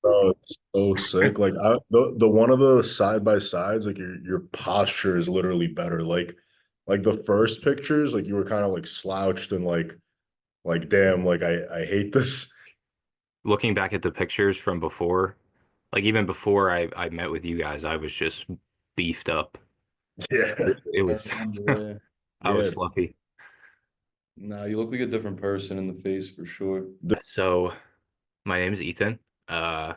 Oh, it's so sick. Like the one of the side by sides, like your posture is literally better. Like the first pictures, like you were kind of like slouched and like damn, like I hate this. Looking back at the pictures from before, like even before I met with you guys, I was just beefed up. Yeah. It I was remember, I was Yeah. fluffy. nah, you look like a different person in the face for sure. So my name is Ethan. Uh,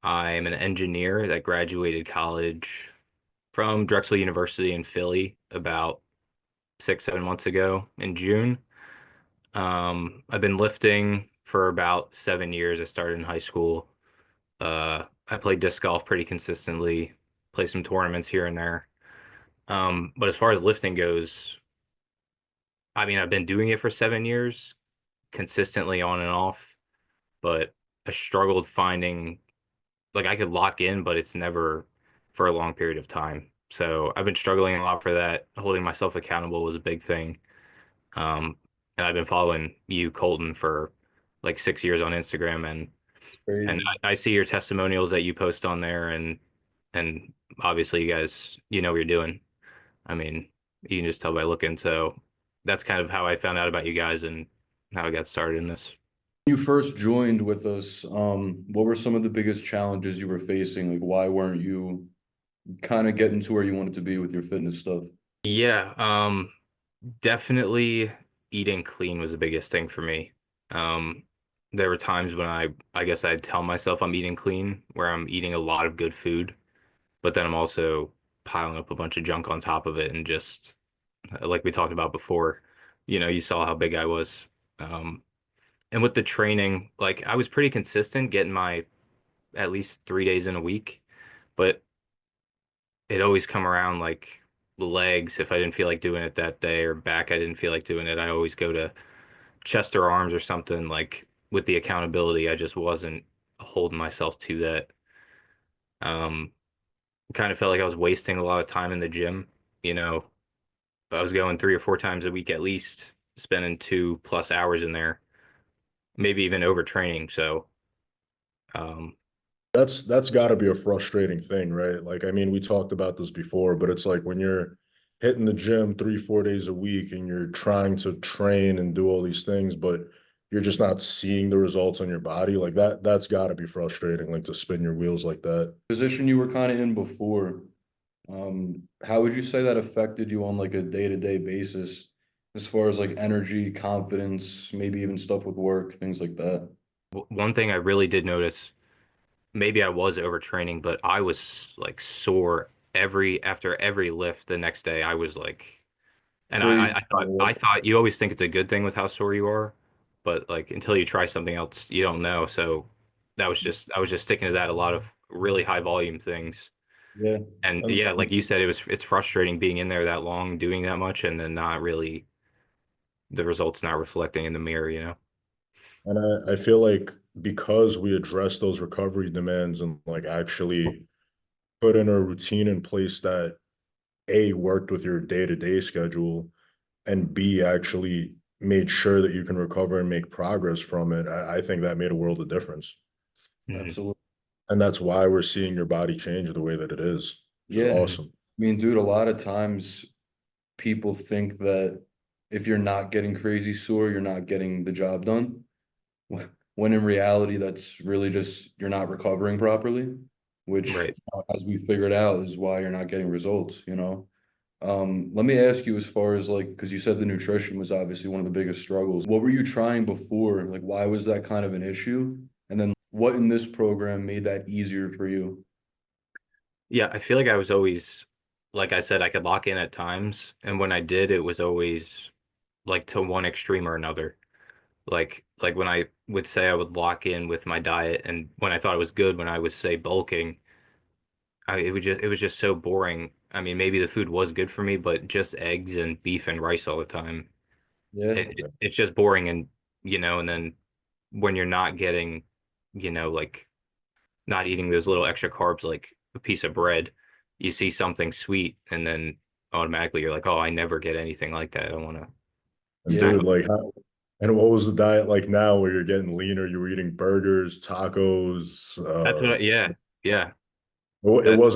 I'm an engineer that graduated college from Drexel University in Philly about 6, 7 months ago in June. I've been lifting for about 7 years. I started in high school. I played disc golf pretty consistently, play some tournaments here and there. But as far as lifting goes, I mean, I've been doing it for 7 years, consistently on and off, but I struggled finding like I could lock in, but it's never for a long period of time. So I've been struggling a lot for that. Holding myself accountable was a big thing. Um, and I've been following you, Colton, for like 6 years on Instagram, It's and crazy. I see your testimonials that you post on there, and obviously you guys, you know what you're doing. I mean, you can just tell by looking. So that's kind of how I found out about you guys and how I got started in this. When you first joined with us, what were some of the biggest challenges you were facing? Like, why weren't you kind of getting to where you wanted to be with your fitness stuff? Yeah, definitely eating clean was the biggest thing for me. Um, there were times when I guess I'd tell myself I'm eating clean, where I'm eating a lot of good food, but then I'm also piling up a bunch of junk on top of it and just like we talked about before, you saw how big I was. Um, and with the training, like I was pretty consistent getting my at least 3 days in a week, but it always come around like legs if I didn't feel like doing it that day or back I didn't feel like doing it. I always go to chest or arms or something like with the accountability. I just wasn't holding myself to that. Um, Kind of felt like I was wasting a lot of time in the gym. You know, I was going 3 or 4 times a week at least, spending 2+ hours in there, maybe even overtraining. So, um, That's got to be a frustrating thing, right? Like, I mean, we talked about this before, but it's like when you're hitting the gym 3, 4 days a week and you're trying to train and do all these things, but you're just not seeing the results on your body, like that's got to be frustrating, like to spin your wheels like that. Position you were kind of in before, how would you say that affected you on like a day-to-day basis, as far as like energy, confidence, maybe even stuff with work, things like that? one thing I really did notice, maybe I was overtraining, but I was like sore after every lift the next day. I was like, and Crazy. I thought you always think it's a good thing with how sore you are, but like until you try something else, you don't know. So I was just sticking to that a lot of really high volume things. Yeah. And And yeah, like you said, it's frustrating being in there that long, doing that much, and then not really the results not reflecting in the mirror, you know? and I feel like because we address those recovery demands and like actually put in a routine in place that A worked with your day-to-day schedule and B actually made sure that you can recover and make progress from it, I think that made a world of difference. Mhm. Absolutely. And that's why we're seeing your body change the way that it is, which is Yeah. I Mhm. awesome. mean, dude, a lot of times people think that if you're not getting crazy sore, you're not getting the job done. When in reality, that's really just you're not recovering properly, which, Right. as we figured out, is why you're not getting results, you know? Let me ask you as far as like, because you said the nutrition was obviously one of the biggest struggles. What were you trying before? Like, why was that kind of an issue? And then what in this program made that easier for you? Yeah, I feel like I was always, like I said, I could lock in at times, and when I did, it was always like to one extreme or another. Like when I would say I would lock in with my diet, and when I thought it was good, when I would say bulking, it was just so boring. I mean, maybe the food was good for me, but just eggs and beef and rice all the time. Yeah, It's just boring, and and then when you're not getting, like not eating those little extra carbs like a piece of bread, you see something sweet, and then automatically you're like, oh, I never get anything like that. I want to And yeah, snack dude, on. like And what was the diet like now where you're getting leaner? You were eating burgers, tacos. That's what yeah, yeah. Well, That's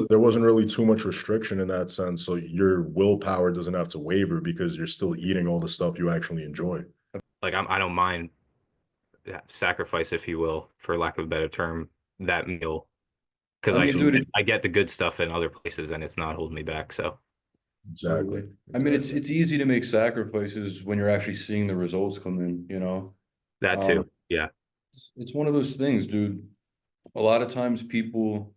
there wasn't really too much restriction in that sense. So your willpower doesn't have to waver because you're still eating all the stuff you actually enjoy. like I don't mind sacrifice, if you will, for lack of a better term, that meal because I mean, dude, I get the good stuff in other places and it's not holding me back. So Exactly. totally. I mean, Exactly. it's easy to make sacrifices when you're actually seeing the results come in, you know? that Um, too. Yeah. it's one of those things, dude. A lot of times people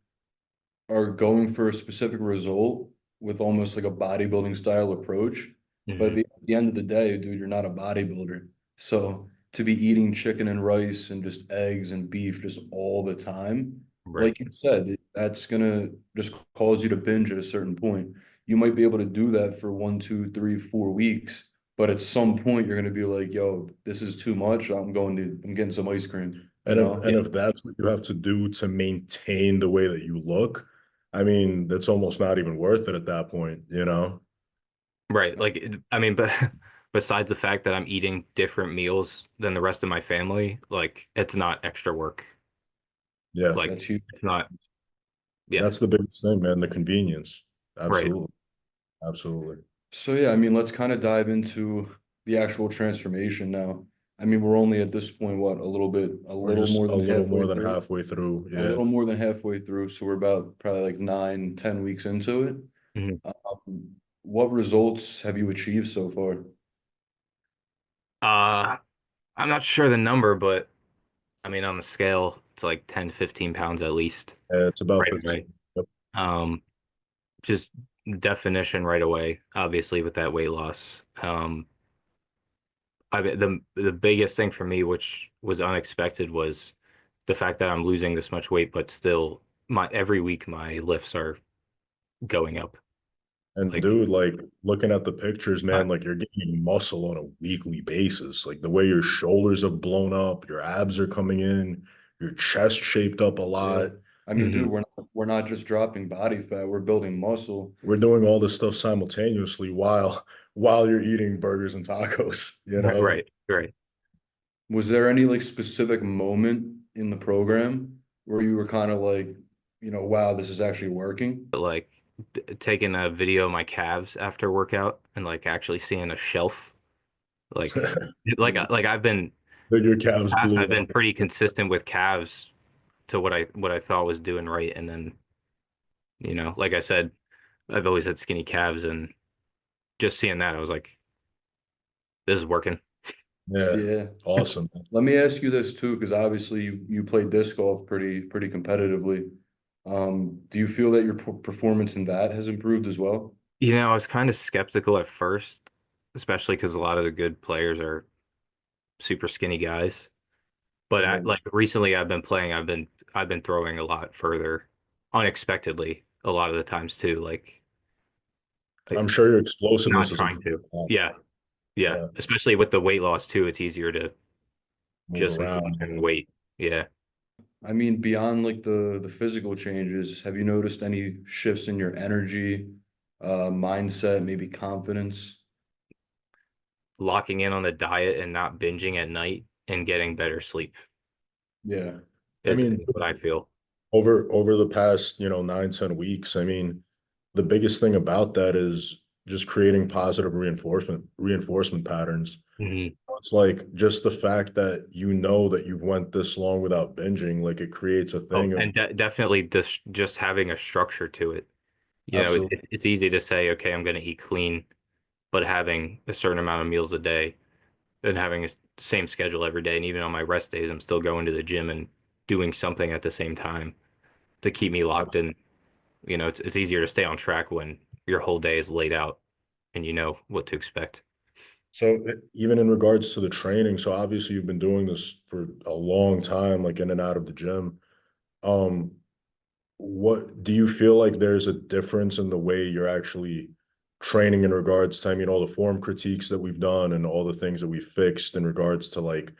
are going for a specific result with almost like a bodybuilding style approach. But Hmm. at the end of the day, dude, you're not a bodybuilder. So to be eating chicken and rice and just eggs and beef just all the time, Right. like you said, that's gonna just cause you to binge at a certain point. You might be able to do that for 1, 2, 3, 4 weeks, but at some point you're gonna be like, yo, this is too much. I'm getting some ice cream, you know? And if that's what you have to do to maintain the way that you look, I mean, that's almost not even worth it at that point, you know? Right. Like, I mean, but besides the fact that I'm eating different meals than the rest of my family, like, it's not extra work. Yeah. Like, That's huge. it's not, yeah. That's the biggest thing, man, the convenience. Right. Absolutely. Absolutely. So yeah, I mean, let's kind of dive into the actual transformation now. I mean, we're only at this point, what, a Or little just more a than little more halfway than through, halfway through. a Yeah. little more than halfway through. So we're about probably like 9, 10 weeks into it. Mhm. What results have you achieved so far? Uh, I'm not sure the number, but I mean, on the scale, it's like 10 to 15 pounds at least It's about right 15. away. Yep. Um, just definition right away, obviously, with that weight loss. The biggest thing for me, which was unexpected, was the fact that I'm losing this much weight, but still my every week my lifts are going up. And Like dude, like looking at the pictures, uh, man, like you're gaining muscle on a weekly basis. Like the way your shoulders have blown up, your abs are coming in, your chest shaped up a Yeah. lot. I mean, dude, mhm. we're not just dropping body fat, we're building muscle. We're doing all this stuff simultaneously while you're eating burgers and tacos, you know? Right, right. Was there any like specific moment in the program where you were kind of like, wow, this is actually working? But like taking a video of my calves after workout and like actually seeing a shelf, like like That your calves past blew I've been up. pretty consistent with calves to what I thought was doing right, and then like I said, I've always had skinny calves, and just seeing that, I was like, this is working. Yeah. Yeah. Awesome. Let me ask you this too, because obviously you play disc golf pretty competitively. Do you feel that your performance in that has improved as well? I was kind of skeptical at first, especially because a lot of the good players are super skinny guys. But Yeah. like recently, I've been throwing a lot further, unexpectedly, a lot of the times too. Like I'm sure your not explosiveness has trying improved to. a lot. Yeah, yeah. Yeah. Especially with the weight loss too, it's easier to Move just move around. and weight. Yeah. I mean, beyond like the physical changes, have you noticed any shifts in your energy, mindset, maybe confidence? Locking in on the diet and not binging at night and getting better sleep Yeah. I is mean, what I feel. over the past, 9, 10 weeks, I mean, the biggest thing about that is just creating positive reinforcement patterns. Hmm. It's like just the fact that you know that you've went this long without binging, like it creates a Oh, thing of and definitely just having a structure to it. absolutely. It's easy to say, okay, I'm going to eat clean, but having a certain amount of meals a day and having a same schedule every day, and even on my rest days, I'm still going to the gym and doing something at the same time to keep me locked in. It's easier to stay on track when your whole day is laid out and you know what to expect. So even in regards to the training, so obviously you've been doing this for a long time, like in and out of the gym. Um, what do you feel like there's a difference in the way you're actually training in regards to, I mean, all the form critiques that we've done and all the things that we fixed in regards to like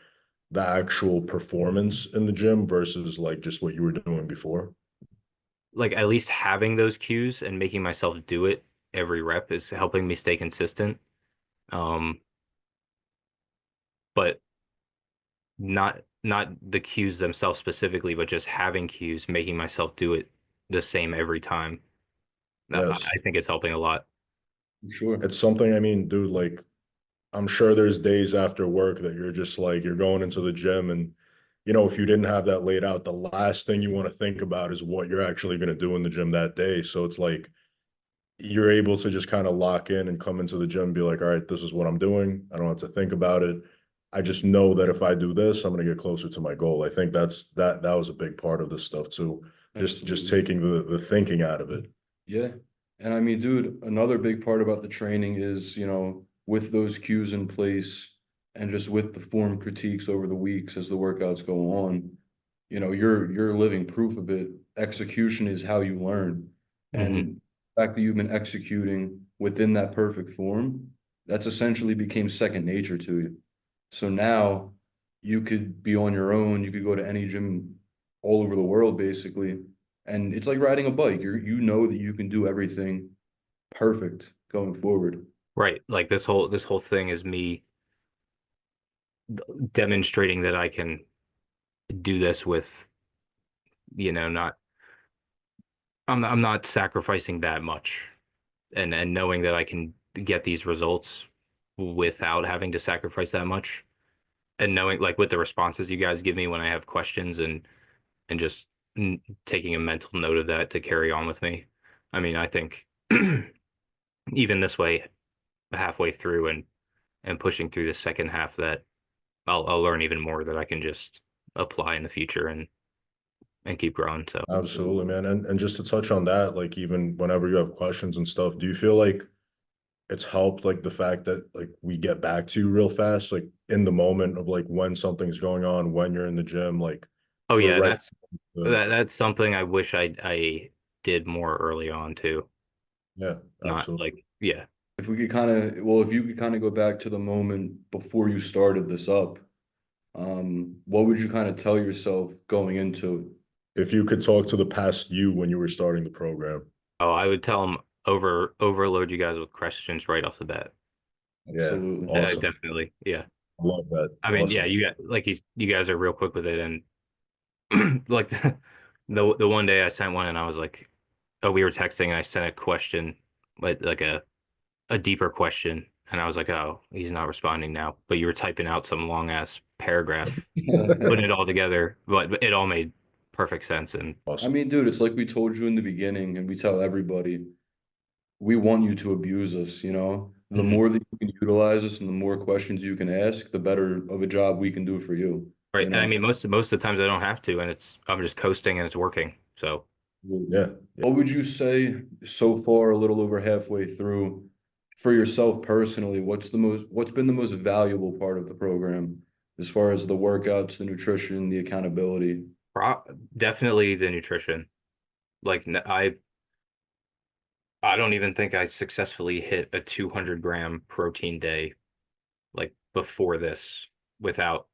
the actual performance in the gym versus like just what you were doing before? Like at least having those cues and making myself do it every rep is helping me stay consistent. Um, but not the cues themselves specifically, but just having cues, making myself do it the same every time. Yes. I think it's helping a lot. Sure. It's something, I mean, dude, like I'm sure there's days after work that you're just like you're going into the gym and if you didn't have that laid out, the last thing you want to think about is what you're actually going to do in the gym that day. So it's like you're able to just kind of lock in and come into the gym and be like, all right, this is what I'm doing. I don't have to think about it. I just know that if I do this, I'm going to get closer to my goal. I think that was a big part of this stuff too. Just Absolutely. taking the thinking out of it. Yeah. And I mean, dude, another big part about the training is, with those cues in place and just with the form critiques over the weeks as the workouts go on, you're living proof of it. Execution is how you learn. Hmm. And the fact that you've been executing within that perfect form, that's essentially became second nature to you. So now you could be on your own, you could go to any gym all over the world basically. And it's like riding a bike. You know that you can do everything perfect going forward. Right. Like this whole thing is me demonstrating that I can do this with, not I'm not sacrificing that much, and knowing that I can get these results without having to sacrifice that much, and knowing like with the responses you guys give me when I have questions, and just taking a mental note of that to carry on with me. I mean, I think even this way, halfway through and pushing through the second half, that I'll learn even more that I can just apply in the future and keep growing. So, Absolutely, man. And just to touch on that, like even whenever you have questions and stuff, do you feel like it's helped like the fact that like we get back to you real fast, like in the moment of like when something's going on, when you're in the gym, like oh we're yeah, and right. that's something I wish I did more early on too. Yeah, Not absolutely. like, yeah. If you could kind of go back to the moment before you started this up, what would you kind of tell yourself going into If you could talk to the past you when you were starting the program. Oh, I would tell them overload you guys with questions right off the bat. it? Yeah, Absolutely. awesome. Definitely, yeah. I love that. I mean, yeah, Awesome. you got like you guys are real quick with it, and like the one day I sent one and I was like, oh, we were texting and I sent a question, like a deeper question, and I was like, oh, he's not responding now. But you were typing out some long ass paragraph, putting it all together, but it all made perfect sense. And I Awesome. mean, dude, it's like we told you in the beginning, and we tell everybody, we want you to abuse us, The Mhm. more that you can utilize us and the more questions you can ask, the better of a job we can do for you, Right, you and I know? mean most of the times I don't have to, and I'm just coasting and it's working. So. Absolutely. Yeah. What would you say so far, a little over halfway through, for yourself personally, what's been the most valuable part of the program as far as the workouts, the nutrition, the accountability? Pro Definitely the nutrition. Like I don't even think I successfully hit a 200-gram protein day like before this without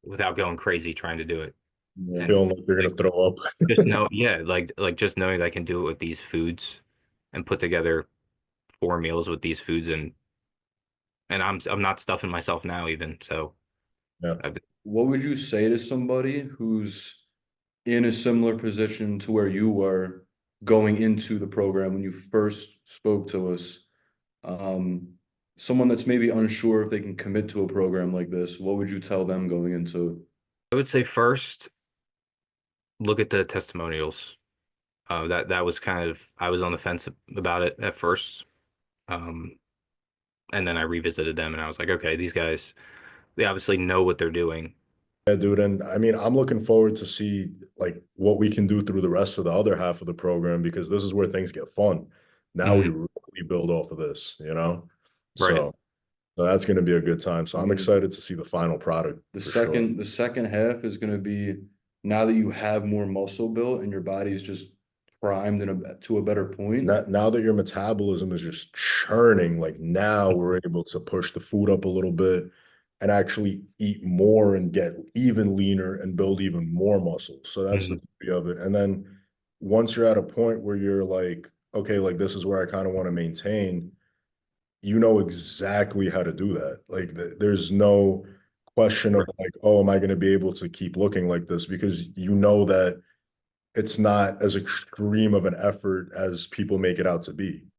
without going crazy trying to do it. Yeah. And Feeling like you're like gonna throw up. just know, yeah, like just knowing that I can do it with these foods and put together 4 meals with these foods, and I'm not stuffing myself now even. So Yeah. I've, What would you say to somebody who's in a similar position to where you were going into the program when you first spoke to us? Um, Someone that's maybe unsure if they can commit to a program like this, what would you tell them going into it? I would say first look at the testimonials. That was kind of I was on the fence about it at first. Um, and then I revisited them and I was like, okay, these guys, they obviously know what they're doing. Yeah, dude. And I mean, I'm looking forward to see like what we can do through the rest of the other half of the program because this is where things get fun. Now we Mhm. really build off of this. Right. So that's going to be a good time. So I I'm mean, excited to see the final product the for sure. second the second half is going to be now that you have more muscle built and your body is just primed to a better point. Now that your metabolism is just churning, like now we're able to push the food up a little bit and actually eat more and get even leaner and build even more muscle. So that's the Mhm. beauty of it. And then once you're at a point where you're like, okay, like this is where I kind of want to maintain, you know exactly how to do that. Like there's no question of like, oh, am I going to be able to keep looking like this? Because you know that it's not as extreme of an effort as people make it out to be.